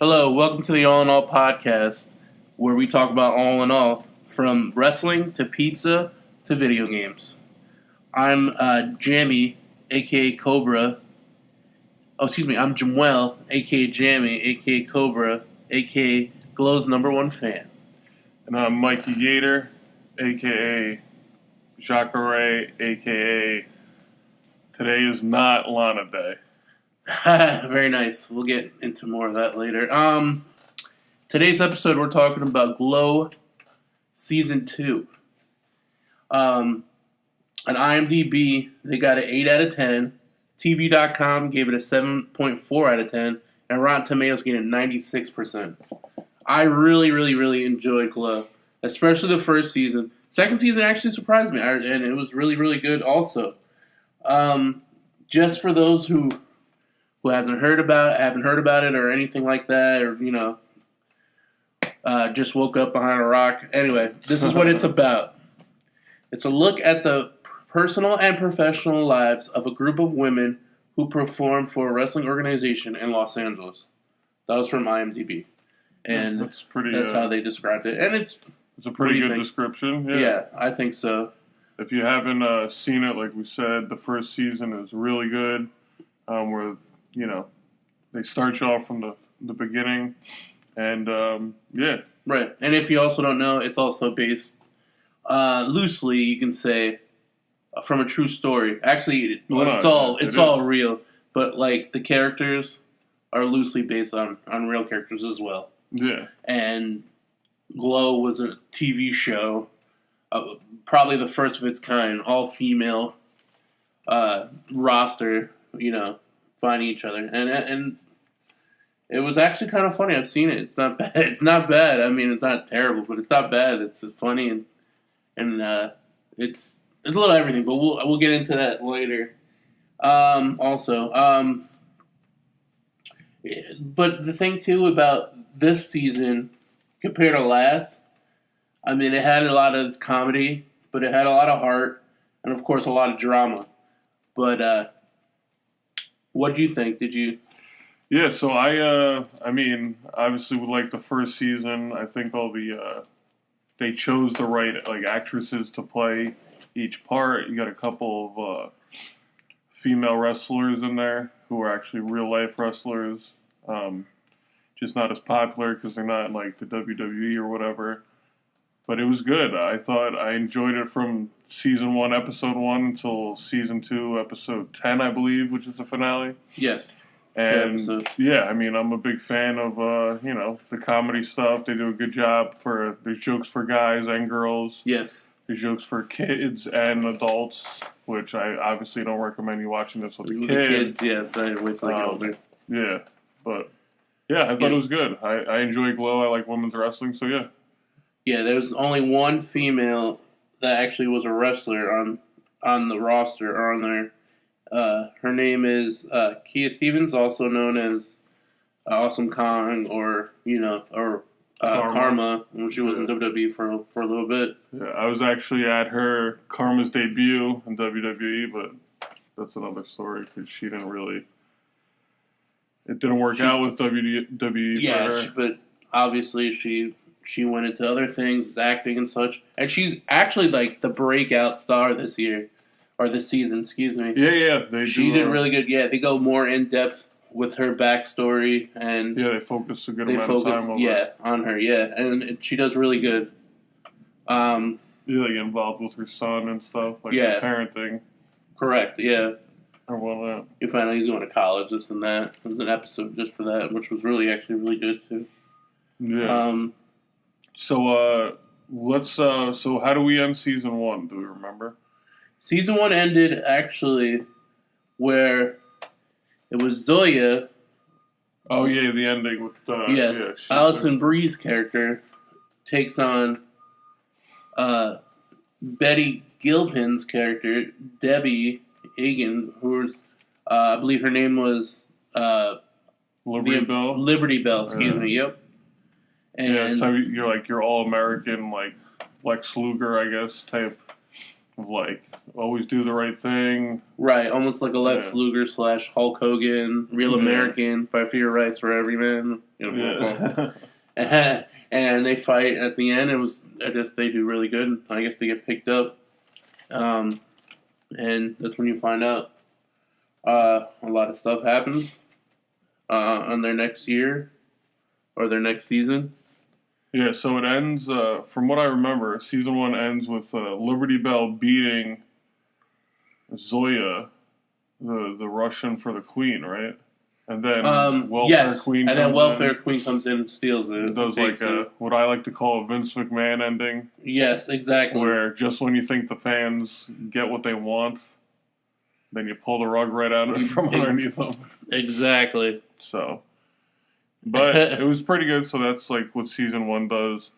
Hello, welcome to the All in All podcast, where we talk about all in all, from wrestling to pizza to video games. I'm Jammy, aka Cobra. I'm Jamuel, aka Jammy, aka Cobra, aka Glow's #1 fan. And I'm Mikey Gator, a.k.a. Jacare, a.k.a. Today is not Lana Day. Very nice. We'll get into more of that later. Today's episode, we're talking about Glow Season 2. On IMDb, they got an 8 out of 10. TV.com gave it a 7.4 out of 10. And Rotten Tomatoes gave it 96%. I really enjoyed Glow, especially the first season. Second season actually surprised me, and it was really good also. Just for those who haven't heard about it or anything like that, or just woke up behind a rock. Anyway, this is what it's about. It's a look at the personal and professional lives of a group of women who perform for a wrestling organization in Los Angeles. That was from IMDb, and that's how they described it. And it's a pretty good description. Yeah, I think so. If you haven't seen it, like we said, the first season is really good. Where they start you off from the beginning, and right. And if you also don't know, it's also based loosely, you can say, from a true story. Actually, it's all real, but like the characters are loosely based on real characters as well. Yeah. And Glow was a TV show, probably the first of its kind, all female roster. Finding each other, and it was actually kind of funny. I've seen it. It's not bad. It's not bad. I mean, it's not terrible, but it's not bad. It's funny and it's a little everything. But we'll get into that later. But the thing too about this season compared to last, I mean, it had a lot of comedy, but it had a lot of heart, and of course a lot of drama. But what do you think? Did you? Yeah, so I mean, obviously with like the first season, I think all they chose the right actresses to play each part. You got a couple of female wrestlers in there who are actually real life wrestlers, just not as popular because they're not in like the WWE or whatever. But it was good. I enjoyed it from Season 1, Episode 1 until Season 2, Episode 10, I believe, which is the finale. Yes. And, yeah, I mean, I'm a big fan of, the comedy stuff. They do a good job. There's jokes for guys and girls. Yes. There's jokes for kids and adults, which I obviously don't recommend you watching this with the kids. The kids, yes. I wait till I get older. Yeah. But, yeah, I thought it was good. I enjoy Glow. I like women's wrestling, so yeah. Yeah, there's only one female that actually was a wrestler on the roster or on there. Her name is Kia Stevens, also known as Awesome Kong or Karma, when she was in WWE for a little bit. Yeah, I was actually at her Karma's debut in WWE, but that's another story because she didn't really. It didn't work out with WWE. Yeah, for her. But obviously she went into other things, acting and such. And she's actually like the breakout star this year. Or this season, excuse me. Yeah. She did really good. Yeah, they go more in depth with her backstory. And yeah, they focus a good amount of time on her. Yeah, and she does really good. Yeah, like involved with her son and stuff. Like the parenting. Correct, yeah. Or whatnot. You find out he's going to college, this and that. There's an episode just for that, which was actually really good, too. Yeah. So how do we end Season 1? Do we remember? Season 1 ended, actually, where it was Zoya. Oh, yeah, the ending with... yes, Alison Brie's character takes on Betty Gilpin's character, Debbie Egan, who's, I believe her name was... Liberty Bell? Liberty Bell, excuse me, yep. And so you're all American, like Lex Luger, I guess, type of like always do the right thing. Right, almost like a Lex Yeah. Luger / Hulk Hogan, Real Yeah. American, fight for your rights for every man. Yeah. And they fight at the end. I guess they do really good. I guess they get picked up, and that's when you find out a lot of stuff happens on their next year or their next season. Yeah, so it ends, from what I remember, season 1 ends with Liberty Bell beating Zoya, the Russian for the Queen, right? And then Welfare Queen and then comes Welfare in. Queen comes in and steals it. It does like what I like to call a Vince McMahon ending. Yes, exactly. Where just when you think the fans get what they want, then you pull the rug right out from underneath them. Exactly. So, but it was pretty good. So that's like what season 1 does.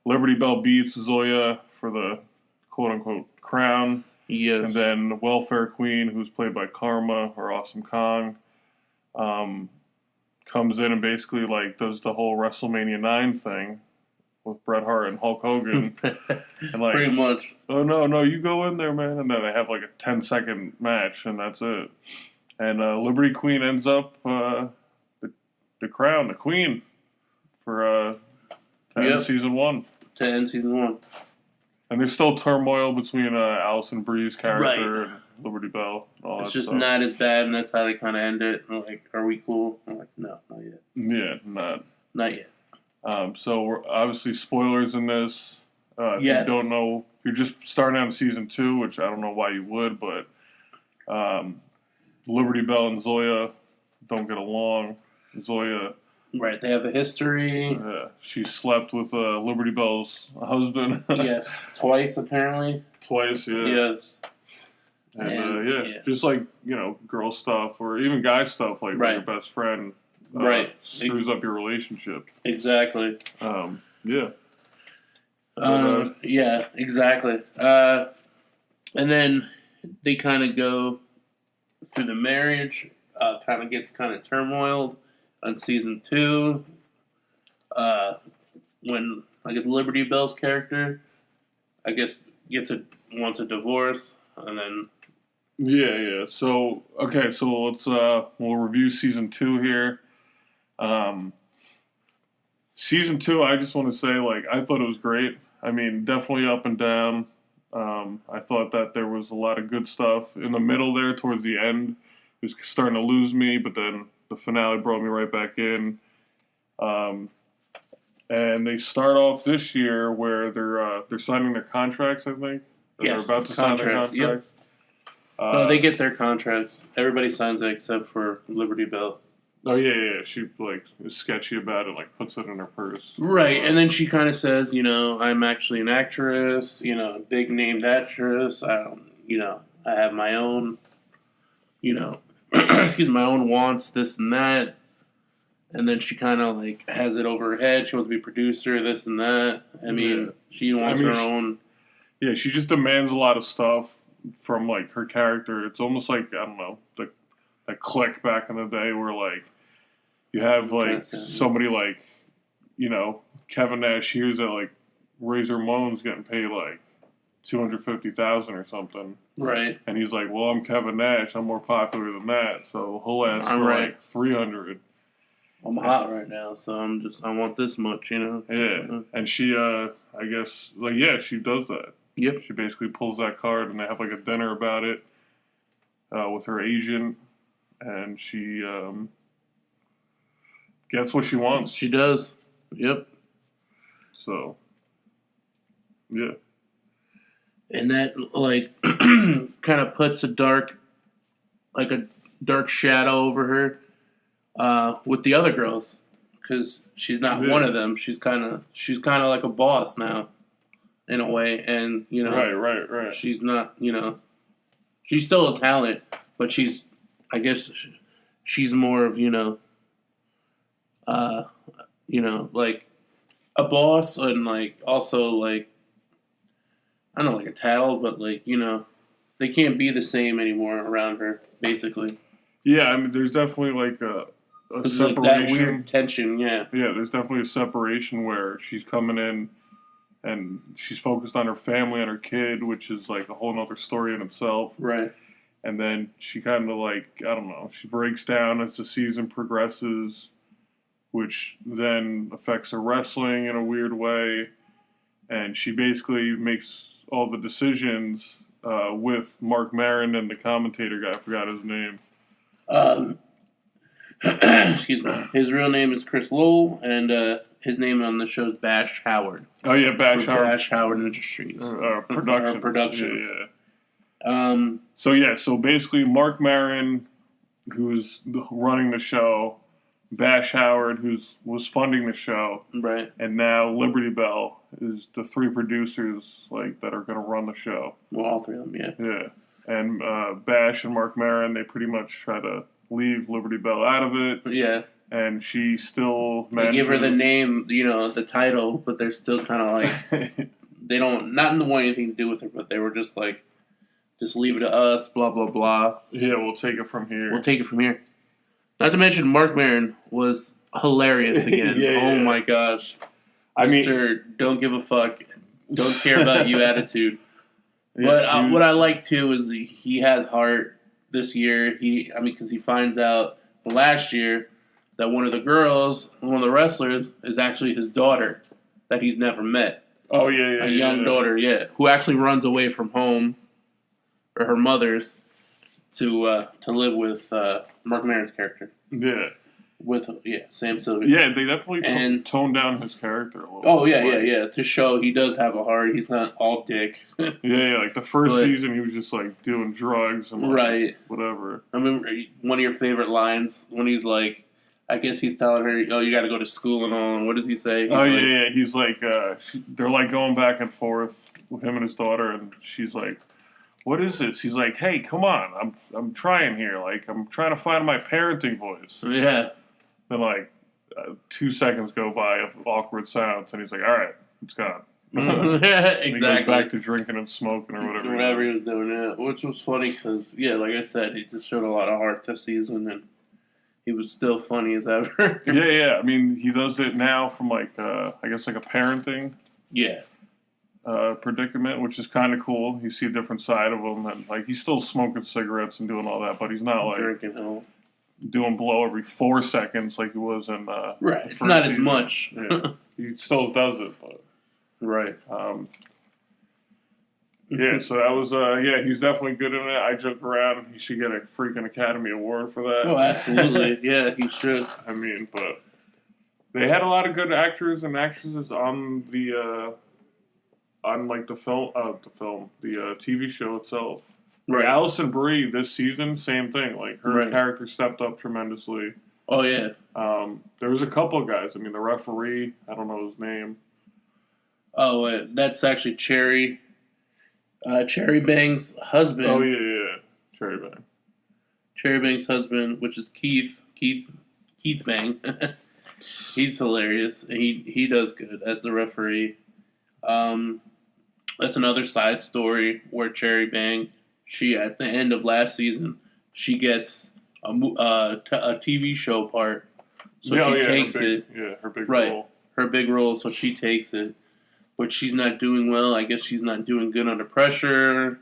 Liberty Bell beats Zoya for the quote unquote crown. Yes. And then Welfare Queen, who's played by Karma or Awesome Kong, comes in and basically like does the whole WrestleMania 9 thing with Bret Hart and Hulk Hogan. And like, pretty much. Oh no, you go in there, man. And then they have like a 10-second match, and that's it. And Liberty Queen ends up the crown, the queen, for to end season 1. To end season 1. And there's still turmoil between Allison Bree's character and Liberty Bell. And all it's that just stuff. not as bad, and that's how they kind of end it. I'm like, are we cool? I'm like, no, not yet. Yeah, Not yet. So we're obviously spoilers in this. If you don't know, you're just starting out in season 2, which I don't know why you would, but Liberty Bell and Zoya don't get along. Zoya, right? They have a history. She slept with Liberty Bell's husband. Yes, twice apparently. Twice, yeah. Yes. And just like girl stuff or even guy stuff, like with your best friend. Screws up your relationship. Exactly. Yeah. Yeah, exactly. And then they kind of go through the marriage. Kind of gets kind of turmoiled on season 2. When I guess Liberty Bell's character, I guess wants a divorce, and then. Yeah. So let's we'll review season 2 here. Season 2, I just want to say, like, I thought it was great. I mean, definitely up and down. I thought that there was a lot of good stuff in the middle there. Towards the end, it was starting to lose me, but then the finale brought me right back in. And they start off this year where they're signing their contracts. I think they're about to sign their contracts. Yep. No, they get their contracts. Everybody signs it except for Liberty Bell. Oh yeah. She like is sketchy about it. Like puts it in her purse. Right, and then she kind of says, I'm actually an actress. A big named actress. I have my own. My own wants, this and that. And then she kind of like has it over her head. She wants to be producer, this and that. I mean, she wants her own. Yeah, she just demands a lot of stuff from like her character. It's almost like I don't know, that Click back in the day where like you have like somebody like Kevin Nash hears that like Razor Ramon's getting paid like $250,000 or something, right? And he's like, "Well, I'm Kevin Nash. I'm more popular than that, so he'll ask for like $300." I'm hot right now, so I want this much, Yeah, and she, I guess, she does that. Yep. She basically pulls that card, and they have like a dinner about it with her agent, and she gets what she wants. She does. Yep. So, yeah. And that kind of puts a dark shadow over her. With the other girls, because she's not one of them. She's kind of like a boss now, in a way, and right. She's not, she's still a talent, but she's more of like a boss, and like also like I don't know, like a tattle, but like they can't be the same anymore around her, basically. Yeah, I mean, there's definitely like a separation. Like that weird tension, yeah. Yeah, there's definitely a separation where she's coming in and she's focused on her family and her kid, which is like a whole other story in itself. Right. And then she kind of like, I don't know, she breaks down as the season progresses, which then affects her wrestling in a weird way. And she basically makes all the decisions with Mark Maron and the commentator guy. I forgot his name. Excuse me. His real name is Chris Lowell, and his name on the show is Bash Howard. Oh, yeah, Bash Howard. Bash Howard Industries. Productions. Yeah. So basically Mark Maron, who's running the show, Bash Howard, was funding the show, right, and now Liberty Bell is the three producers like that are going to run the show. Well, all three of them, yeah. Yeah, and Bash and Mark Maron, they pretty much try to leave Liberty Bell out of it. Yeah. And she still manages. They give her the name, the title, but they're still kind of like they don't not want anything to do with her, but they were just like, just leave it to us, blah blah blah. Yeah, we'll take it from here. We'll take it from here. Not to mention, Mark Maron was hilarious again. Oh my gosh. Mr. Don't give a fuck, don't care about you attitude. But what I like too is he has heart this year. Because he finds out last year that one of the wrestlers, is actually his daughter that he's never met. Oh, yeah. A young daughter, who actually runs away from home, or her mother's, to live with Mark Maron's character. Yeah. With Sam Sylvia. Yeah, they definitely toned down his character a little bit. Oh, yeah. To show he does have a heart. He's not all dick. yeah, like the first season, he was just like doing drugs and whatever. I remember one of your favorite lines when he's like, I guess he's telling her, oh, you got to go to school and all. And what does he say? He's like, they're like going back and forth with him and his daughter, and she's like, what is this? He's like, hey, come on, I'm trying here. Like, I'm trying to find my parenting voice. Yeah. Then, 2 seconds go by of awkward silence, and he's like, all right, it's gone. Exactly. He goes back to drinking and smoking or whatever. Whatever he was doing, which was funny because, like I said, he just showed a lot of heart this season, and he was still funny as ever. yeah. I mean, he does it now from, I guess, a parenting predicament, which is kind of cool. You see a different side of him, and, he's still smoking cigarettes and doing all that, but he's not, drinking doing blow every 4 seconds like he was in right. It's not season. As much. Yeah. He still does it, but right. Yeah, so that was he's definitely good in it. I joke around he should get a freaking Academy Award for that. Oh, absolutely. Yeah, he should. I mean, but they had a lot of good actors and actresses on the TV show itself. Right. Allison Brie this season, same thing. Like her character stepped up tremendously. Oh yeah. There was a couple of guys. I mean, the referee, I don't know his name. Oh, that's actually Cherry Bang's husband. Oh yeah, Cherry Bang. Cherry Bang's husband, which is Keith Bang. He's hilarious. He does good as the referee. That's another side story where Cherry Bang, she at the end of last season, she gets a TV show part, so she takes it. Yeah, her big role. Her big role, so she takes it. But she's not doing well. I guess she's not doing good under pressure.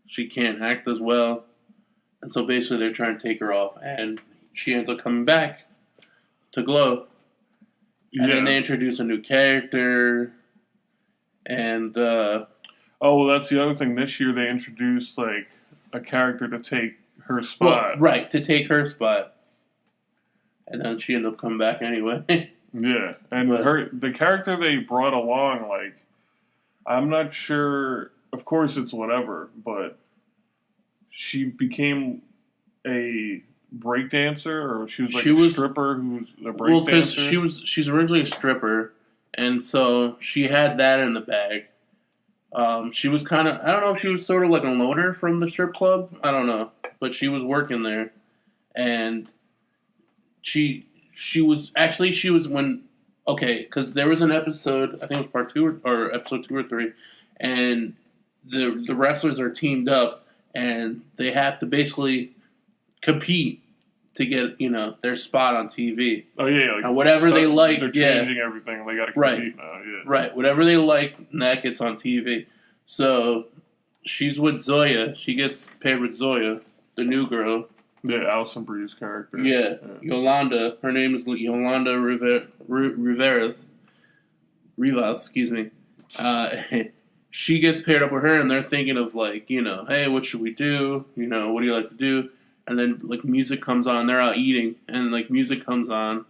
She can't act as well, and so basically they're trying to take her off, and she ends up coming back to Glow. And then they introduce a new character, and that's the other thing. This year they introduced a character to take her spot. Well, to take her spot, and then she ended up coming back anyway. Yeah, and the character they brought along, I'm not sure. Of course, it's whatever, but she became a breakdancer, or she was a stripper who's a breakdancer. Well, because she's originally a stripper, and so she had that in the bag. She was kind of, I don't know if she was sort of like a loner from the strip club. I don't know, but she was working there, and she was when, because there was an episode, I think it was part 2 or episode 2 or 3, and the wrestlers are teamed up, and they have to basically compete to get their spot on TV. Oh yeah, like and whatever they like, they're changing everything. They got to compete now. Yeah, right. Whatever they like, that gets on TV. So she's with Zoya. She gets paired with Zoya, the new girl. Yeah, Alison Brie's character. Yeah, Yolanda. Her name is Yolanda Rivas. Excuse me. She gets paired up with her, and they're thinking of hey, what should we do? What do you like to do? And then music comes on. They're out eating, and music comes on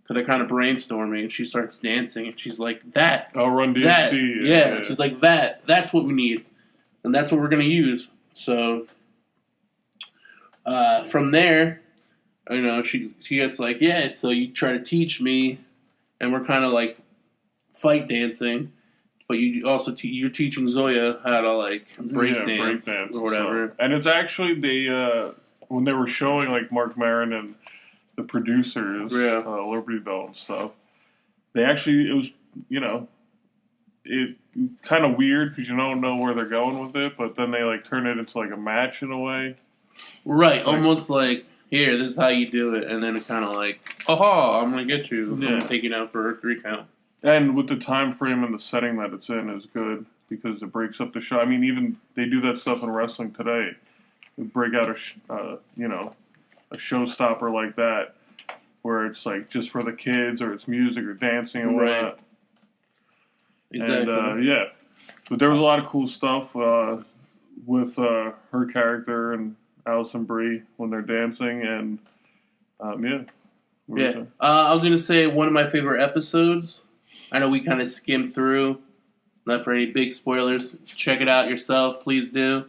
because they're kind of brainstorming. And she starts dancing, and she's like, "That, I'll Run DMC." That, yeah. She's like, "That. That's what we need, and that's what we're gonna use." So from there, she gets "Yeah, so you try to teach me," and we're kind of fight dancing. But you also you're teaching Zoya how to break dance or whatever. So, and it's actually when they were showing Mark Maron and the producers, Liberty Bell and stuff. They actually it was it kind of weird because you don't know where they're going with it, but then they turn it into a match in a way. Right, almost here, this is how you do it, and then it kind of aha, I'm gonna get you. I'm gonna take you down for a 3 count. And with the time frame and the setting that it's in is good because it breaks up the show. I mean, even they do that stuff in wrestling today. They break out a showstopper like that where it's just for the kids or it's music or dancing and whatnot. Right. Exactly. And but there was a lot of cool stuff with her character and Alison Brie when they're dancing and I was gonna say one of my favorite episodes. I know we kind of skimmed through. Not for any big spoilers. Check it out yourself. Please do.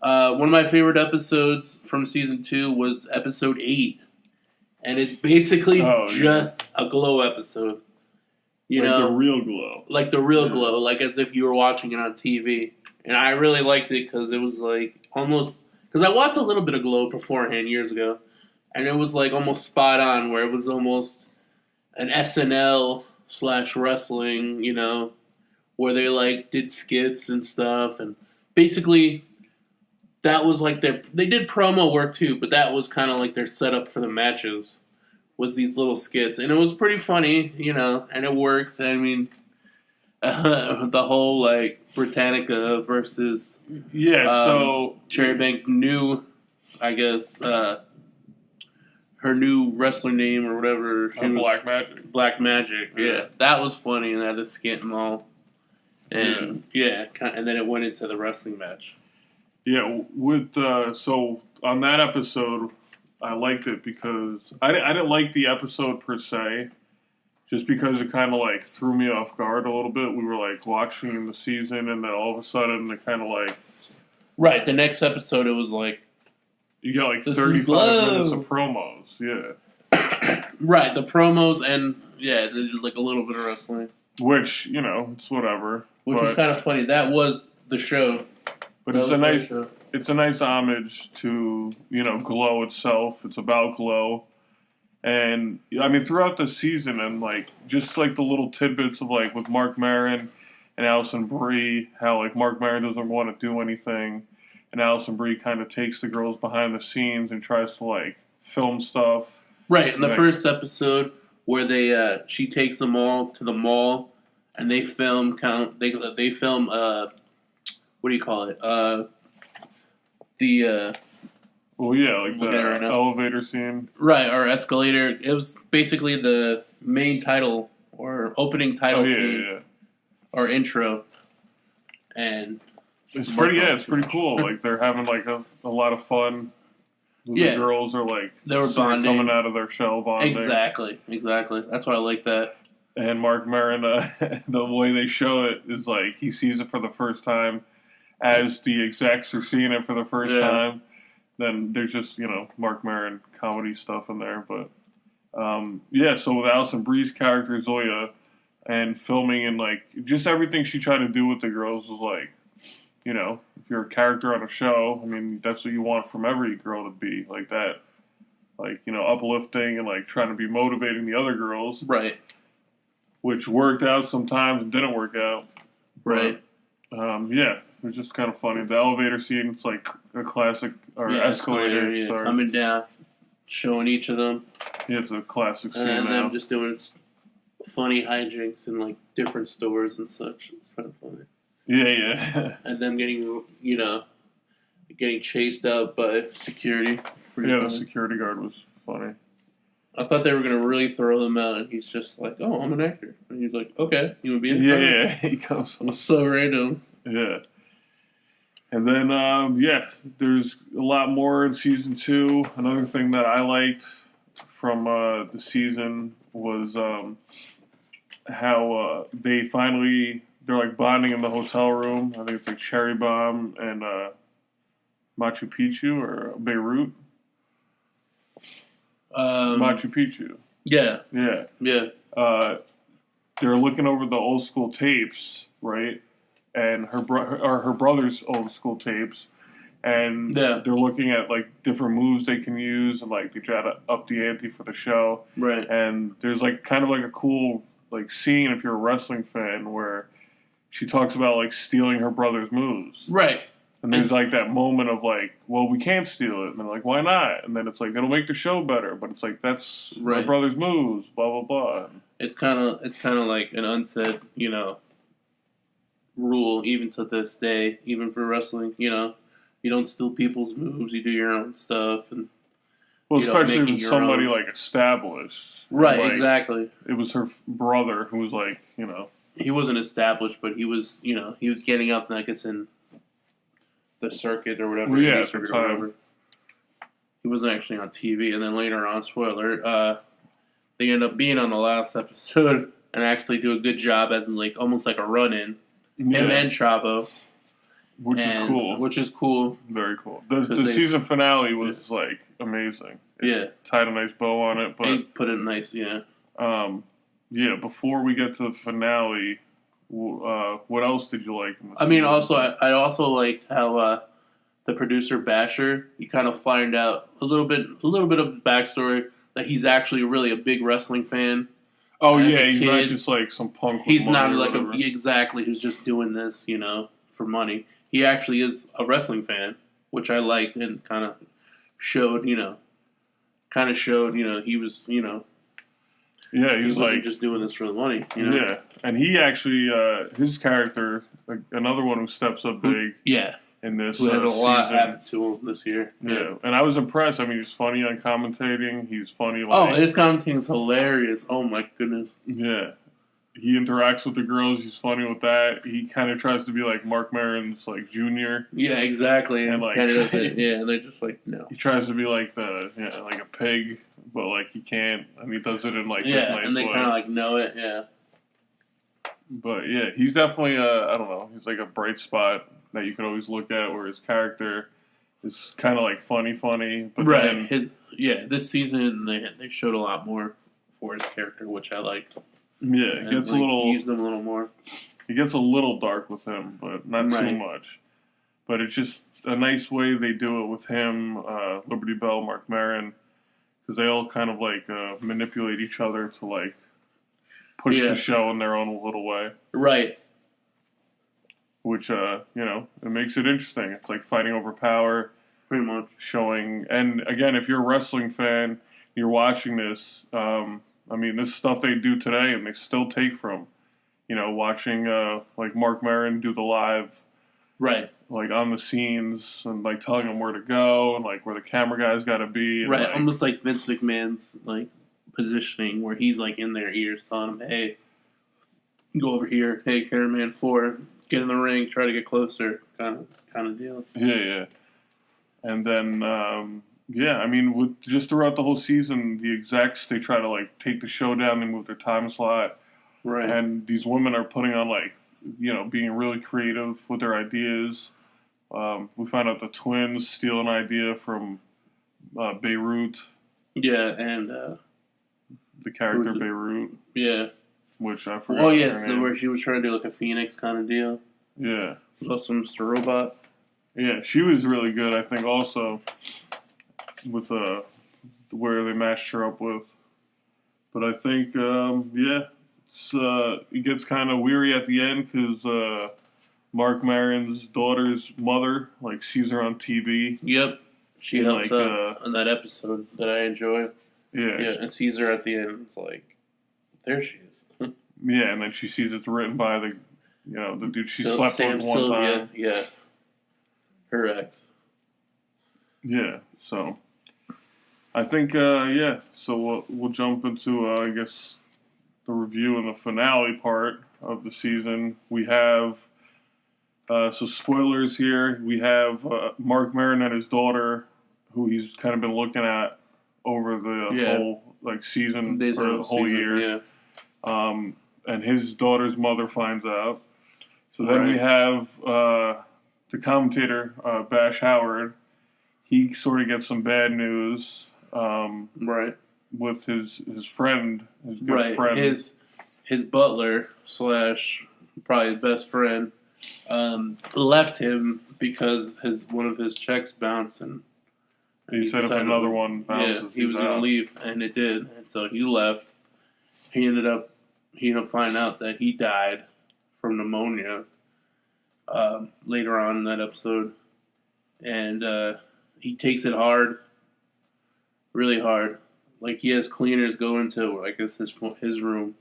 One of my favorite episodes from season 2 was episode 8. And it's basically just a glow episode. The real glow. The real glow. As if you were watching it on TV. And I really liked it because it was almost... Because I watched a little bit of Glow beforehand years ago. And it was almost spot on where it was almost an SNL... / wrestling, where they did skits and stuff, and basically that was they did promo work too, but that was kind of their setup for the matches was these little skits, and it was pretty funny, and it worked. I mean, the whole Britannica versus so Cherry Banks' new, I guess. Her new wrestler name or whatever. Black Magic. Black Magic, yeah. That was funny, and that had a skit and all. And, and then it went into the wrestling match. Yeah, so on that episode, I liked it because I didn't like the episode per se, just because it kind of threw me off guard a little bit. We were watching the season, and then all of a sudden it kind of Right, the next episode it was you got 35 minutes of promos, yeah. Right, the promos and, they did a little bit of wrestling. Which, it's whatever. Which was kind of funny. That was the show. But it's a nice homage to, Glow itself. It's about Glow. And, I mean, throughout the season and, just, the little tidbits of, with Mark Maron and Alison Brie, how, Mark Maron doesn't want to do anything. And Alison Brie kind of takes the girls behind the scenes and tries to film stuff. Right, in the first episode where she takes them all to the mall and they film they film what do you call it? The elevator scene. Right, or escalator. It was basically the main title or opening title scene or intro. And it's pretty cool. They're having a lot of fun. The girls are they were bonding, coming out of their shell bonding. Exactly. That's why I like that. And Mark Maron, the way they show it is he sees it for the first time, as the execs are seeing it for the first time. Then there's just Mark Maron comedy stuff in there, but so with Alison Brie's character Zoya, and filming and just everything she tried to do with the girls was if you're a character on a show, I mean, that's what you want from every girl to be like that. Uplifting and trying to be motivating the other girls. Right. Which worked out sometimes and didn't work out. Right. But, it was just kind of funny. The elevator scene, it's a classic, or escalator. Coming down. showing each of them. Yeah, it's a classic scene And now. them just doing funny hijinks in like different stores and such. It's kind of funny. Yeah. And them getting, getting chased out by security. Pretty Yeah, the funny. security guard was funny. I thought they were going to really throw them out, and he's just like, oh, I'm an actor. And he's like, okay, you want to be in it? Yeah, he comes It was so random. Yeah. And then, there's a lot more in season 2. Another thing that I liked from the season was how they're like bonding in the hotel room. I think it's like Cherry Bomb and Machu Picchu or Beirut. Machu Picchu. Yeah. Yeah. Yeah. They're looking over the old school tapes, right? And her brother's old school tapes, and Yeah. they're looking at like different moves they can use, and like they try to up the ante for the show. Right. And there's like kind of like a cool like scene if you're a wrestling fan where she talks about like stealing her brother's moves. Right. And there's like that moment of like, well, we can't steal it, and they're like, why not? And then it's like it'll make the show better, but it's like that's my brother's moves, blah blah blah. It's kind of like an unsaid, rule even to this day, even for wrestling. You don't steal people's moves. You do your own stuff, and well, especially make it with your somebody own. like established, Right? Like, Exactly. It was her brother who was like, He wasn't established, but he was, he was getting up, I guess, in the circuit or whatever. Well, yeah, circuit at the or time. whatever. He wasn't actually on TV, and then later on, spoiler, they end up being on the last episode and actually do a good job, as in like almost like a run-in. Yeah, Him and Chavo, which is cool. Which is cool. Very cool. The season finale was like amazing. It tied a nice bow on it, but they put it nice. Yeah. Before we get to the finale, what else did you like? I mean, also I also liked how the producer Basher, you kind of find out a little bit of the backstory that he's actually really a big wrestling fan. Oh yeah, he's not just like some punk. He's not like exactly who's just doing this, for money. He actually is a wrestling fan, which I liked and kind of showed, he was, yeah, he he was wasn't like just doing this for the money. Yeah, and he actually his character, like another one who steps up big. Yeah. In this who has a lot season. happened to him this year. Yeah, and I was impressed. I mean, he's funny on commentating. He's funny. Like, his commentating is hilarious. Oh my goodness. Yeah, he interacts with the girls. He's funny with that. He kind of tries to be like Mark Maron's like junior. Yeah, exactly. And like, and they're just like no. He tries to be like like a pig, but like he can't, and he does it in like this nice and they kind of like know it. Yeah. But yeah, he's definitely I don't know. He's like a bright spot that you can always look at, where his character is kind of like funny, but right. This season they showed a lot more for his character, which I liked. Yeah, it gets a little used him a little more. It gets a little dark with him, but not too much. But it's just a nice way they do it with him, Liberty Bell, Mark Maron, because they all kind of like manipulate each other to like push the show in their own little way. Right. Which, it makes it interesting. It's like fighting over power. Pretty much. Showing, and again, if you're a wrestling fan, you're watching this, this stuff they do today and they still take from, watching, like Mark Maron do the live. Right. Like on the scenes and like telling them where to go and like where the camera guy's got to be. And, right. Like, almost like Vince McMahon's like positioning where he's like in their ears telling them, hey, go over here. Hey, Cameraman 4. Get in the ring, try to get closer, kind of deal. Yeah. And then, with just throughout the whole season, the execs, they try to like take the show down, they move their time slot. Right. And these women are putting on like, being really creative with their ideas. We found out the twins steal an idea from Beirut. Yeah, and the character Beirut. Yeah. Which I forgot. Oh yeah, so where she was trying to do like a Phoenix kind of deal. Yeah. Also Mr. Robot. Yeah, she was really good, I think, also with where they matched her up with. But I think, it gets kind of weary at the end because Mark Maron's daughter's mother like sees her on TV. Yep. She in, helps like, out in that episode that I enjoy. Yeah, and sees her at the end. It's like, there she is. Yeah, and then she sees it's written by the dude she slept Sam with one Sylvia, time. yeah, her ex. Yeah, so I think so we'll jump into I guess the review and the finale part of the season. We have so spoilers here. We have Mark Maron and his daughter, who he's kind of been looking at over the whole season or the whole year. Yeah. And his daughter's mother finds out. So then we have the commentator, Bash Howard. He sort of gets some bad news with his friend, his good friend. His butler / probably his best friend left him because one of his checks bounced, and he said if another one bounces, he was going to leave, and it did, and so he left. He ended up finding out that he died from pneumonia later on in that episode, and he takes it hard, really hard. Like, he has cleaners go into, I guess, his room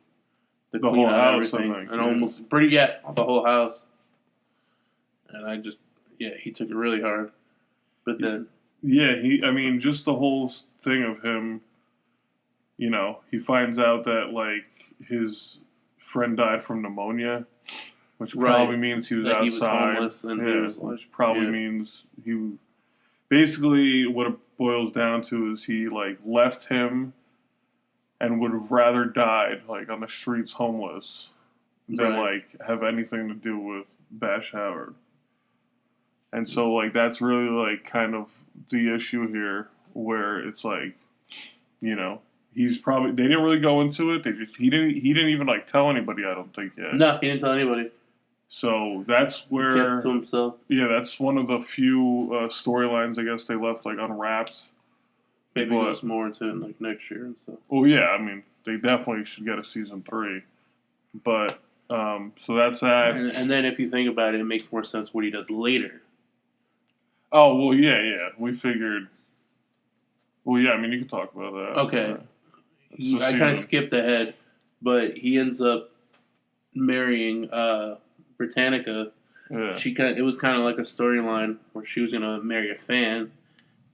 to clean whole out house, everything, and almost the whole house. And he took it really hard. But then, just the whole thing of him. He finds out that his friend died from pneumonia, which probably means he was outside. He was homeless, and which probably means he. Basically, what it boils down to is he left him, and would have rather died on the streets homeless than have anything to do with Bash Howard. And so that's really kind of the issue here, where it's he's probably, they didn't really go into it. He didn't even tell anybody, I don't think yet. No, he didn't tell anybody. So that's where He kept it to himself. Yeah, that's one of the few storylines I guess they left unwrapped. Maybe goes more into it next year and stuff. Well, yeah, they definitely should get a season 3. But so that's that. And then if you think about it, it makes more sense what he does later. Oh well, yeah. We figured. Well, yeah. You can talk about that. Okay. I kind of skipped ahead, but he ends up marrying Britannica. Yeah. It was kind of like a storyline where she was gonna marry a fan,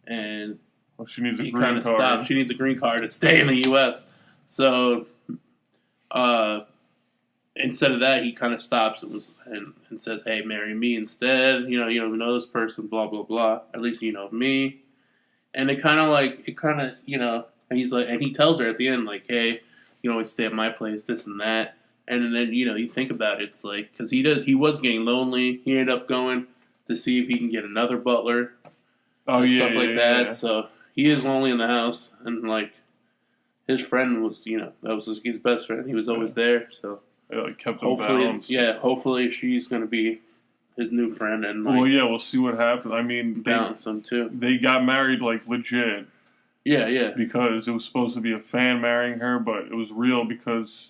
and she needs a he green card. Stopped. She needs a green card to stay in the U.S. So, instead of that, he kind of stops and says, "Hey, marry me instead. You don't even know this person. Blah blah blah. At least you know me." And and he's like, and he tells her at the end, "Hey, you can always stay at my place, this and that." And then you think about it, it's because he was getting lonely. He ended up going to see if he can get another butler. Stuff like that. Yeah. So he is lonely in the house, and his friend was, that was his best friend. He was always there. So kept him balanced. Yeah, hopefully she's going to be his new friend, and we'll see what happens. Balance them too. They got married legit. Yeah. Because it was supposed to be a fan marrying her, but it was real because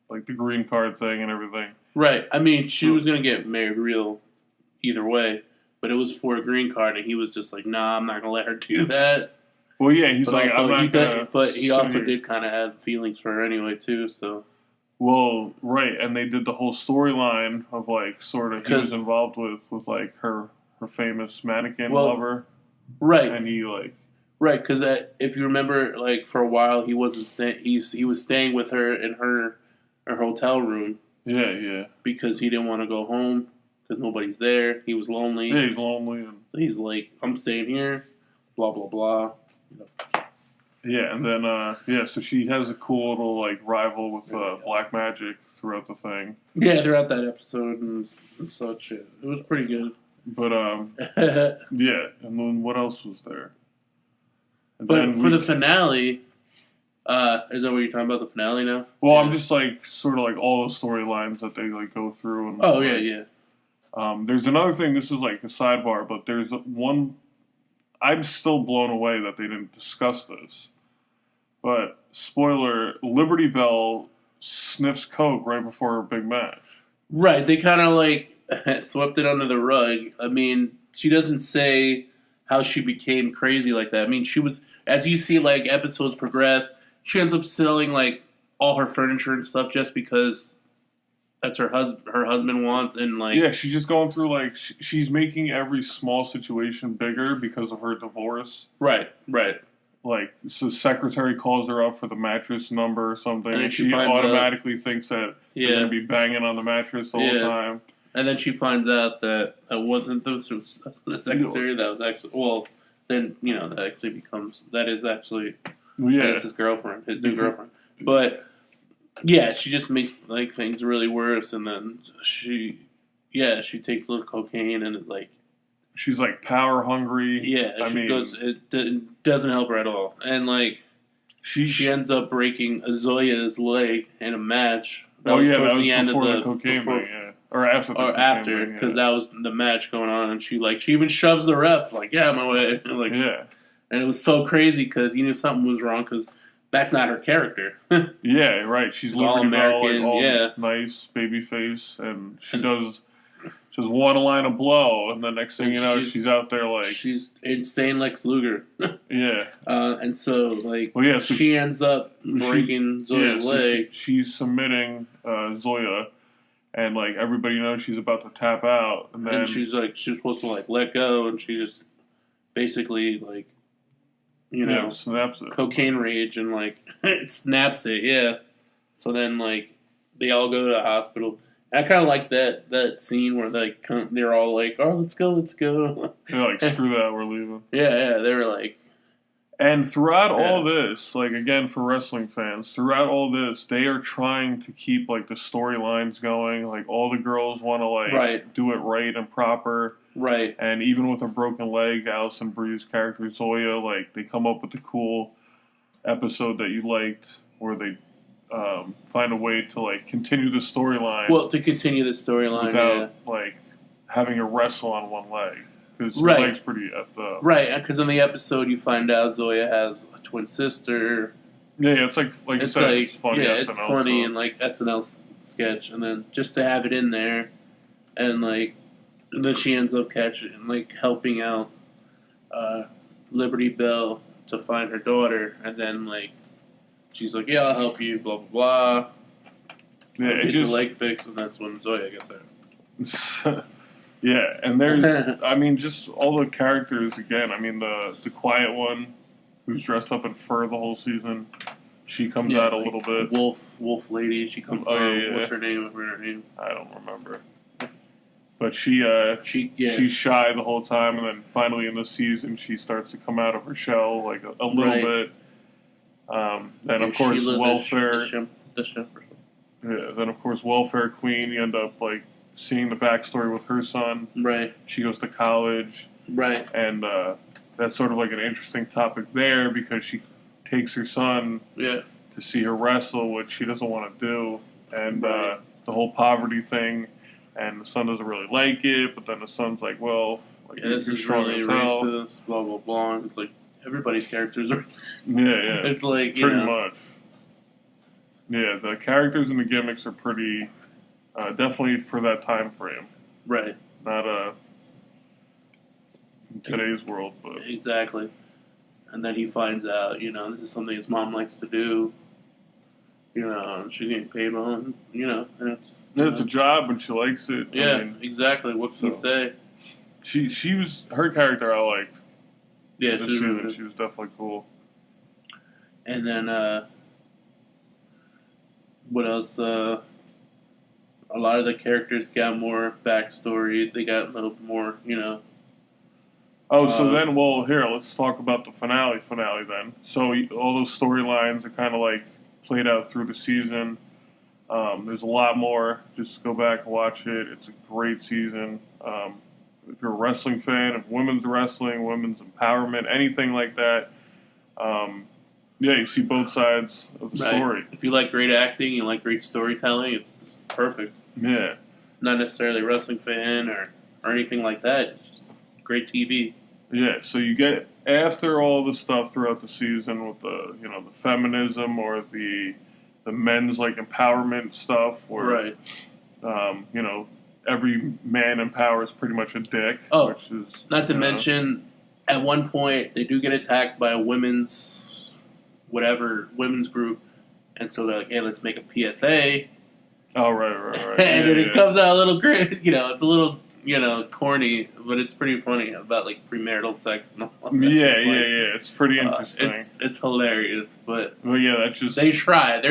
the green card thing and everything. Right. She was going to get married real either way, but it was for a green card, and he was just nah, I'm not going to let her do that. Well, yeah, he's but I'm not going to. But he also did kind of have feelings for her anyway, too, so. Well, right, and they did the whole storyline of sort of he was involved with her famous mannequin lover. Right. And he Right, because if you remember, for a while he wasn't staying. He was staying with her in her hotel room. Yeah. Because he didn't want to go home because nobody's there. He was lonely. Yeah, he's lonely. So he's I'm staying here. Blah blah blah. Yeah, and then so she has a cool little rival with Black Magic throughout the thing. Yeah, throughout that episode and such. It was pretty good. But yeah, and then what else was there? But for the finale, is that what you're talking about? The finale now? Well, I'm just sort of all the storylines that they go through. And, yeah. There's another thing. This is a sidebar, but there's one. I'm still blown away that they didn't discuss this. But spoiler: Liberty Bell sniffs coke right before her big match. Right, they kind of swept it under the rug. She doesn't say how she became crazy like that. I mean, she was, as you see, like, episodes progress, she ends up selling, like, all her furniture and stuff just because that's her husband wants, and, like... Yeah, she's just going through, like, she's making every small situation bigger because of her divorce. Right. Like, so the secretary calls her up for the mattress number or something, and she finds automatically thinks that they're going to be banging on the mattress the whole time. And then she finds out that it wasn't the secretary, that was actually... Well, then, that actually becomes... That is actually... That's his girlfriend, his new girlfriend. But... Yeah, she just makes, like, things really worse, and then she takes a little cocaine, and it, like... She's, like, power hungry. Yeah, it doesn't help her at all. And, like, she ends up breaking Zoya's leg in a match. That was before the cocaine thing, yeah. Or after the cocaine after, because that was the match going on, and she even shoves the ref, like, get out of my way. Like, yeah. And it was so crazy, because you knew something was wrong, because... That's not her character. Yeah, right. She's all American, nice, baby face, and she does just one line of blow, and the next thing you know, she's out there like... She's insane Lex Luger. Yeah. And so, like, so she ends up breaking Zoya's leg. She's submitting Zoya, and, like, everybody knows she's about to tap out, and then... And she's supposed to, like, let go, and she just basically, like... snaps it. Cocaine rage, and, like, it snaps it, yeah. So then, like, they all go to the hospital. And I kind of like that scene where, like, they're all like, oh, let's go. They're like, screw that, we're leaving. Yeah, they were like... And throughout all this, like, again, for wrestling fans, throughout all this, they are trying to keep, like, the storylines going. Like, all the girls want to, like, do it right and proper. Right. And even with a broken leg, Alison Brie's character, Zoya, like, they come up with a cool episode that you liked where they find a way to, like, continue the storyline. Well, to continue the storyline, without, like, having a wrestle on one leg. Because her leg's pretty effed up. Right, because in the episode you find out Zoya has a twin sister. Yeah, it's like you said, it's funny. Yeah, it's funny and, like, SNL sketch. And then just to have it in there and, like... And then she ends up helping out Liberty Bell to find her daughter, and then, like, she's like, yeah, I'll help you, blah, blah, blah. Yeah, get your leg fixed, and that's when Zoya gets there. Yeah, and there's, I mean, just all the characters, again, I mean, the quiet one, who's dressed up in fur the whole season, she comes out a little bit. Wolf lady, she comes out. What's her name? I don't remember. But she's shy the whole time, and then finally in the season she starts to come out of her shell like a little bit. Then of course welfare. Then of course welfare queen. You end up like seeing the backstory with her son. Right. She goes to college. Right. And that's sort of like an interesting topic there because she takes her son to see her wrestle, which she doesn't want to do, and the whole poverty thing. And the son doesn't really like it, but then the son's like, well, like, this is really racist, blah, blah, blah. It's like, everybody's characters are racist. Yeah. It's like, pretty much. Yeah, the characters and the gimmicks are pretty, definitely for that time frame. Right. Not in today's world, but... Exactly. And then he finds out, this is something his mom likes to do. And she's getting paid well, and, and it's a job and she likes it. Yeah, I mean, exactly. What can you say? She was her character I liked. Yeah, she was definitely cool. And then what else? A lot of the characters got more backstory. They got a little more, Oh, so then, here, let's talk about the finale then. So all those storylines are kind of like played out through the season. There's a lot more. Just go back and watch it. It's a great season. If you're a wrestling fan, of women's wrestling, women's empowerment, anything like that, you see both sides of the story. If you like great acting, you like great storytelling, it's perfect. Yeah. Not necessarily a wrestling fan or anything like that. It's just great TV. Yeah, so you get, after all the stuff throughout the season with the, the feminism or the men's like empowerment stuff where every man in power is pretty much a dick. Oh, which is not to mention at one point they do get attacked by a women's group, and so they're like, "Hey, let's make a PSA." Oh, right. And then it comes out a little crazy. It's a little corny, but it's pretty funny about like premarital sex and all that. Yeah. It's pretty interesting. It's hilarious, but yeah, that's just they're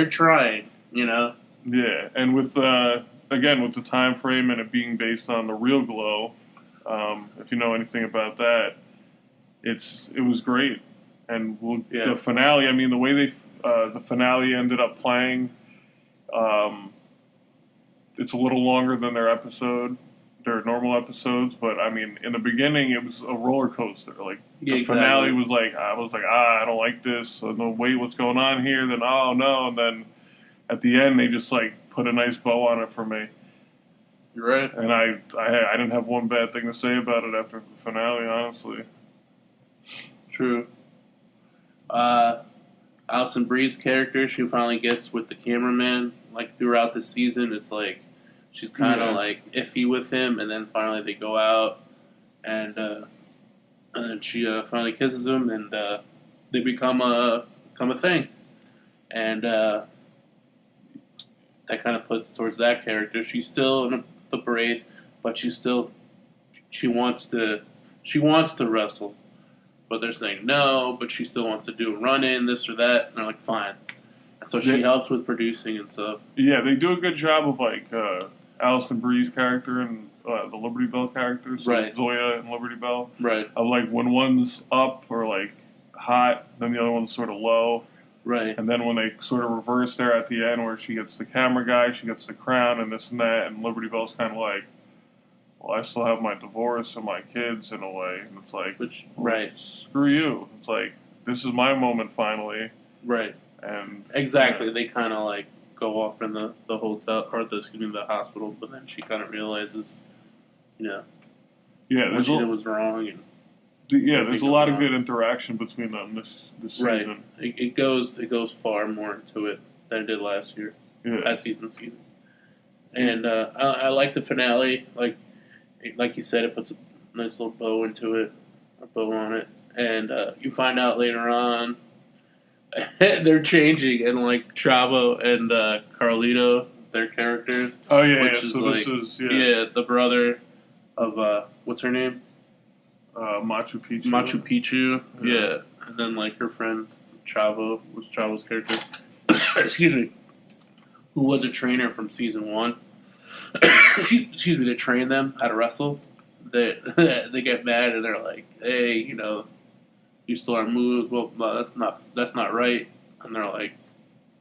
trying. Yeah, and with again with the time frame and it being based on the real Glow, if you know anything about that, it was great, and the finale. I mean, the way the finale ended up playing, it's a little longer than their normal episodes, but I mean, in the beginning, it was a roller coaster. Like the finale was like, I was like, I don't like this. So, no, wait, what's going on here? Then, oh no, and then at the end, they just like put a nice bow on it for me. You're right. And I didn't have one bad thing to say about it after the finale, honestly. True. Alison Brie's character, she finally gets with the cameraman. Like throughout the season, it's like she's kind of like iffy with him, and then finally they go out, and then she finally kisses him, and they become a thing, and that kind of puts towards that character. She's still in the brace, but she wants to wrestle, but they're saying no, but she still wants to do a run in, this or that, and they're like fine. So she helps with producing and stuff. Yeah, they do a good job of like Alison Brie's character and the Liberty Bell characters, so right. Zoya and Liberty Bell. Right. Of like when one's up or like hot, then the other one's sort of low. Right. And then when they sort of reverse there at the end, where she gets the camera guy, she gets the crown and this and that, and Liberty Bell's kind of like, well, I still have my divorce and my kids in a way, and it's like, right. Screw you. It's like, this is my moment finally. Right. And exactly, they kind of like go off in the hotel or the hospital, but then she kind of realizes, what she did was wrong. And there's a lot of good interaction between them this season. Right. It goes far more into it than it did last year. Yeah. Last season. And I like the finale. Like you said, it puts a nice little bow into it, a bow on it, and you find out later on. They're changing, and like Chavo and Carlito, their characters. Oh yeah, which is so like, this is the brother of what's her name? Machu Picchu. Machu Picchu, yeah. And then like her friend Chavo was Chavo's character. Excuse me, who was a trainer from season 1. Excuse me, they train them how to wrestle. They get mad and they're like, hey, you still are moves. Well, that's not right. And they're like,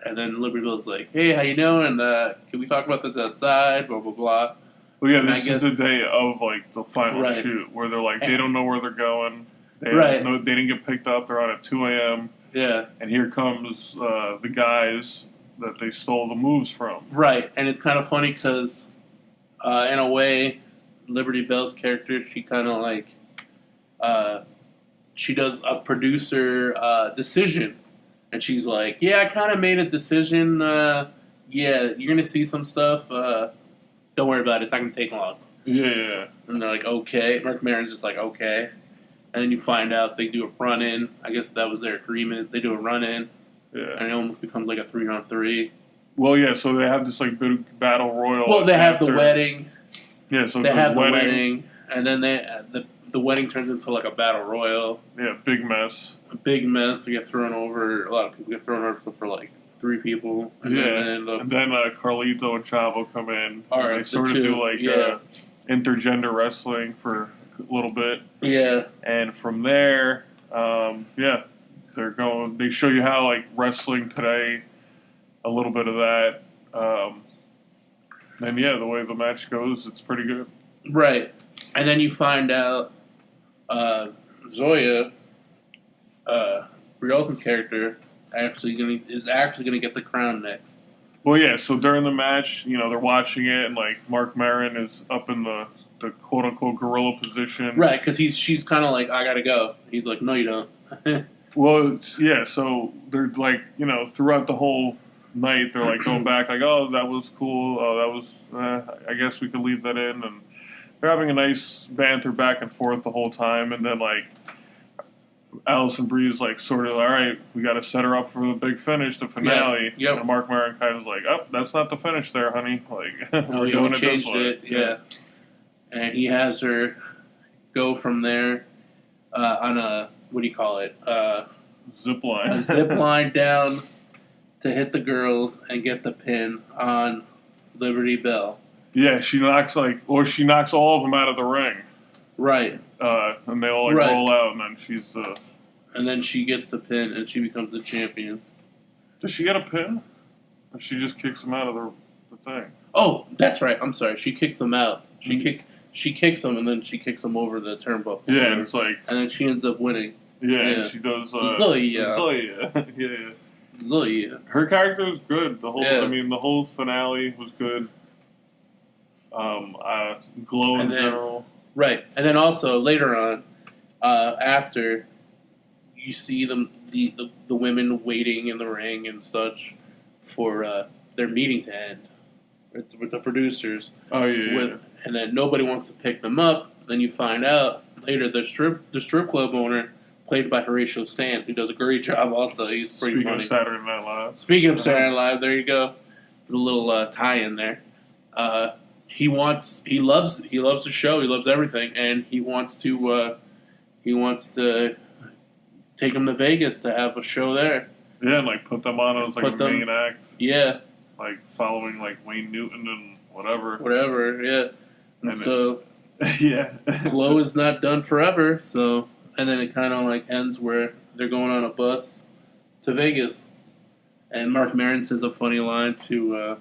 and then Liberty Bell's like, hey, how you doing? Can we talk about this outside? Blah blah blah. Well, yeah, this is the day of like the final shoot where they're like, they don't know where they're going. They didn't get picked up. They're on at 2 a.m. Yeah, and here comes the guys that they stole the moves from. Right, and it's kind of funny because, in a way, Liberty Bell's character, she kind of like. She does a producer decision, and she's like, "Yeah, I kind of made a decision. Yeah, you're gonna see some stuff. Don't worry about it. It's not gonna take long." Yeah. And they're like, "Okay." Mark Maron's just like, "Okay," and then you find out they do a run in. I guess that was their agreement. They do a run in, and it almost becomes like a 3-on-3. Well, yeah. So they have this like big battle royal. Well, they have the wedding. Yeah, so they have the wedding, and then the wedding turns into like a battle royal. Yeah, big mess. A big mess. They get thrown over. A lot of people get thrown over for like 3 people. And then Carlito and Chavo come in. All right, they sort of do like intergender wrestling for a little bit. Yeah. And from there, they're going. They show you how like wrestling today. A little bit of that. And the way the match goes, it's pretty good. Right. And then you find out Zoya, Brie Olsen's character, is actually gonna get the crown next. Well, yeah. So during the match, they're watching it, and like Mark Maron is up in the quote unquote gorilla position, right? Because she's kind of like, I gotta go. He's like, no, you don't. Well, so they're like, throughout the whole night, they're like going back, like, oh, that was cool. Oh, that was. I guess we could leave that in, and they're having a nice banter back and forth the whole time, and then like Allison Brie's like sort of, all right, we got to set her up for the big finish, the finale. Yeah, yep. And Mark Maron kind of like, oh, that's not the finish there, honey. Like, Oh, we're doing he changed this way. it. Yeah. And he has her go from there on a, what do you call it? Zip line. A zip line down to hit the girls and get the pin on Liberty Bell. Yeah, she knocks all of them out of the ring. Right. And they all roll out, and then she's the. And then she gets the pin, and she becomes the champion. Does she get a pin? Or she just kicks them out of the thing? Oh, that's right. I'm sorry. She kicks them out. She kicks them, and then she kicks them over the turnbuckle. Yeah, and it's like. And then she ends up winning. Yeah, and she does. Zoya. Yeah. Zoya. Her character was good. The whole finale was good. Glow in general. Right, and then also later on, after you see them, the women waiting in the ring and such for their meeting to end with the producers. Oh yeah. And then nobody wants to pick them up. Then you find out later the strip club owner, played by Horatio Sands, who does a great job. Also, he's pretty funny. Speaking of Saturday Night Live, there you go. There's a little tie-in there. He loves the show. He loves everything, and he wants to take them to Vegas to have a show there. Yeah, and like put them on as like a main act. Yeah, like following like Wayne Newton and whatever. Whatever. Yeah, and so yeah, Glow is not done forever. So, and then it kind of like ends where they're going on a bus to Vegas, and Mark Maron says a funny line to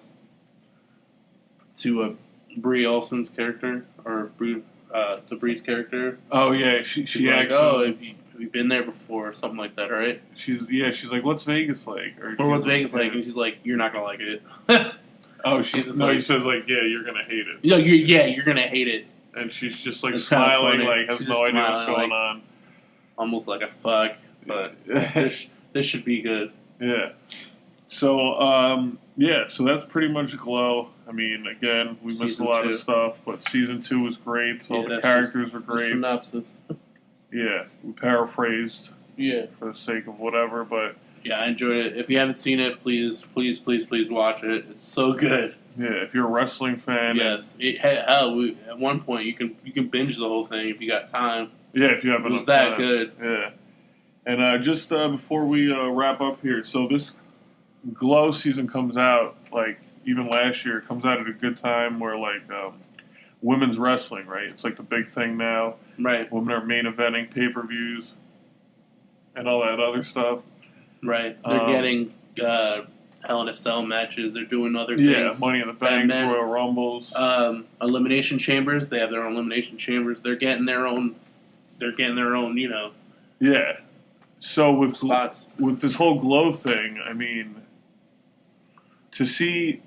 Brie Olsen's character, or to Brie's character. Oh yeah, she like, oh, have you been there before, or something like that, right? She's like, what's Vegas like? Or what's Vegas like? And she's like, you're not gonna like it. Oh, he says like, yeah, you're gonna hate it. You're gonna hate it. And she's just like smiling, like has no idea what's going on. Almost like a fuck, but this should be good. Yeah. So, so that's pretty much Glow. I mean, again, we missed a lot of stuff, but season 2 was great. All the characters were great. Synopsis. Yeah, we paraphrased. Yeah. For the sake of whatever, but yeah, I enjoyed it. If you haven't seen it, please watch it. It's so good. Yeah, if you're a wrestling fan. Yes. At one point you can binge the whole thing if you got time. Yeah, if you have enough time. It was that good. Yeah. And just before we wrap up here, so this Glow season comes out, like, even last year, it comes out at a good time where, like, women's wrestling, right? It's like the big thing now. Right. Women are main eventing pay-per-views and all that other stuff. Right. They're getting Hell in a Cell matches. They're doing other things. Yeah, Money in the Banks, Royal Rumbles. Elimination Chambers. They have their own Elimination Chambers. They're getting their own, you know. Yeah. So with spots. With this whole Glow thing, I mean, to see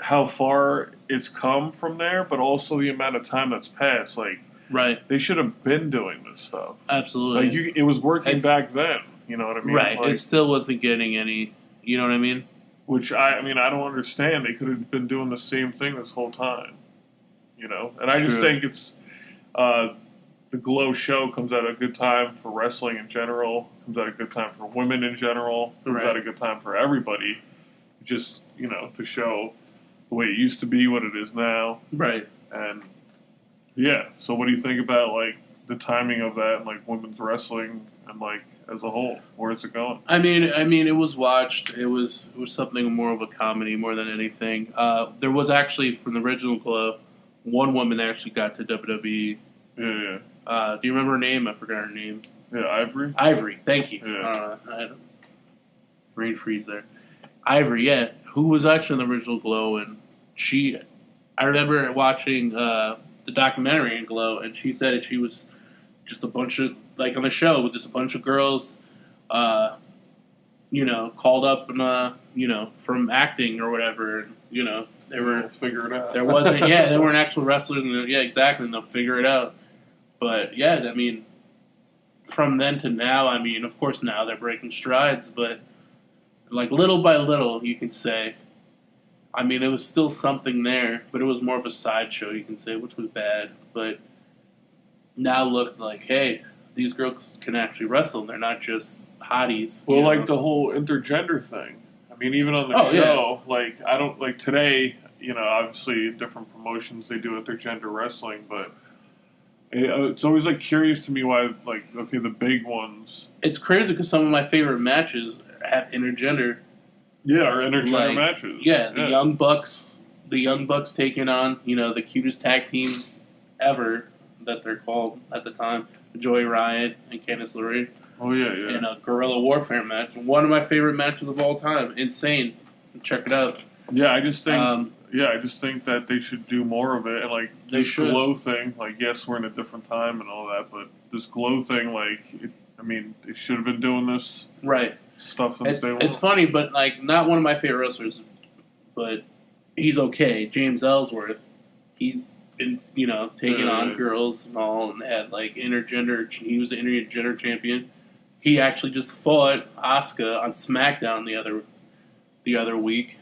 how far it's come from there, but also the amount of time that's passed, like, right, they should have been doing this stuff. Absolutely, like it was working back then. You know what I mean? Right. Like, it still wasn't getting any. You know what I mean? Which I don't understand. They could have been doing the same thing this whole time. You know, and I just think it's the Glow show comes at a good time for wrestling in general. Comes at a good time for women in general. Comes at a good time for everybody. Just, you know, to show the way it used to be, what it is now. Right. And yeah, so what do you think about like the timing of that and like women's wrestling and like as a whole? Where's it going? I mean, it was watched. It was something more of a comedy more than anything. There was actually from the original Glow, one woman that actually got to WWE. Yeah. Do you remember her name? I forgot her name. Yeah, Ivory. Ivory, thank you. Yeah. I had a brain freeze there. Ivory, yeah, who was actually in the original Glow, and I remember watching the documentary in Glow, and she said that she was just a bunch of, like on the show, with just a bunch of girls, you know, called up and, you know, from acting or whatever, and, you know, they were figure it out. There wasn't, they weren't actual wrestlers, and exactly, and they'll figure it out. But yeah, I mean, from then to now, I mean, of course now they're breaking strides, but like little by little, you could say. I mean, it was still something there, but it was more of a sideshow, you can say, which was bad. But now looked like, hey, these girls can actually wrestle. They're not just hotties. Well, you know? like the whole intergender thing. I mean, even on the Oh, show, like I don't like today. You know, obviously different promotions they do intergender wrestling, but it's always like curious to me why like okay the big ones. It's crazy because some of my favorite matches have intergender. Yeah, or intergender Like, matches. Yeah, the Young Bucks. The Young Bucks taking on the cutest tag team ever that they're called at the time, Joey Riot and Candice LeRae. Oh yeah. In a guerrilla warfare match. One of my favorite matches of all time. Insane. Check it out. Yeah, I just think. I just think that they should do more of it. And like They this should. glow thing, like yes, we're in a different time and all that, but this glow thing, they should have been doing this Right. stuff since day one. It's funny, but like not one of my favorite wrestlers, but he's okay. James Ellsworth. He's been taking on girls and all, and had like intergender. He was the intergender champion. He actually just fought Asuka on SmackDown the other week.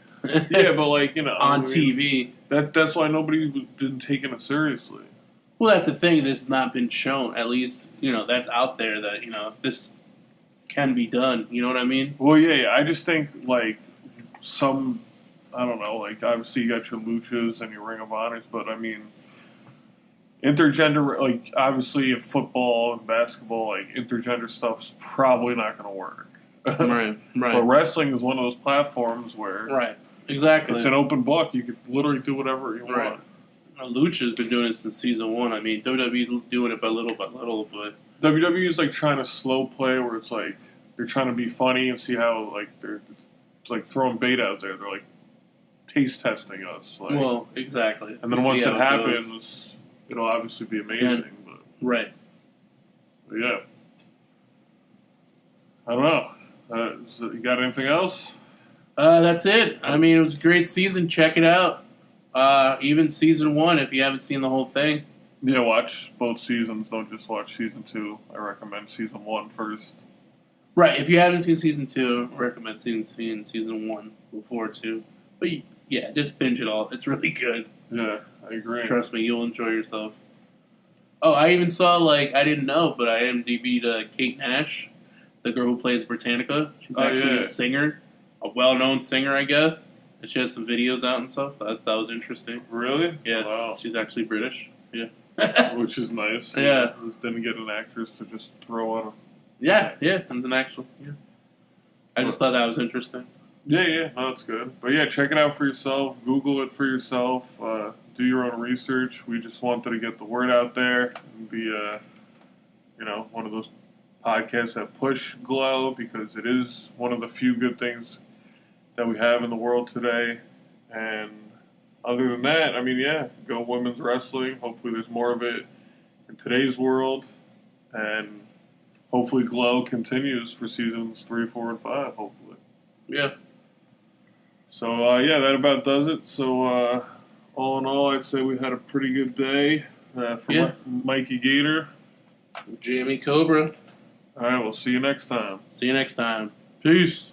Yeah, but like on TV. That's why nobody's been taking it seriously. Well, that's the thing. This has not been shown. At least that's out there that this can be done. You know what I mean? Well, yeah. I just think like some, I don't know. Like obviously you got your luchas and your Ring of Honors, but I mean intergender. Like obviously in football and basketball, like intergender stuff's probably not going to work. Right. But wrestling is one of those platforms where exactly it's an open book. You could literally do whatever you want. Lucha's been doing it since season 1. I mean, WWE's doing it by little, but WWE is like trying to slow play where it's like they're trying to be funny and see how like they're like throwing bait out there. They're like taste testing us. Like, well, exactly. And then once it happens, it'll obviously be amazing. But yeah, I don't know. You got anything else? That's it. I mean, it was a great season. Check it out. Even season 1, if you haven't seen the whole thing. Yeah, watch both seasons. Don't just watch season 2. I recommend season 1 first. Right. If you haven't seen season 2, I recommend seeing season 1 before 2. But yeah, just binge it all. It's really good. Yeah, I agree. Trust me, you'll enjoy yourself. Oh, I even saw I didn't know, but I IMDb'd Kate Nash, the girl who plays Britannica. She's actually a singer, a well-known singer, I guess. And she has some videos out and stuff. That was interesting. Really? Yes. Wow. She's actually British. Yeah. Which is nice. Yeah. Didn't get an actress to just throw on. Yeah, and an actual. Yeah. I just thought that was interesting. Yeah. No, that's good. But yeah, check it out for yourself. Google it for yourself. Do your own research. We just wanted to get the word out there and be, one of those podcasts that push glow because it is one of the few good things that we have in the world today. And other than that, I mean, yeah, go women's wrestling. Hopefully there's more of it in today's world. And hopefully Glow continues for seasons 3, 4, and 5, hopefully. Yeah. So, that about does it. So, all in all, I'd say we had a pretty good day for Mikey Gator. Jamie Cobra. All right, we'll see you next time. See you next time. Peace.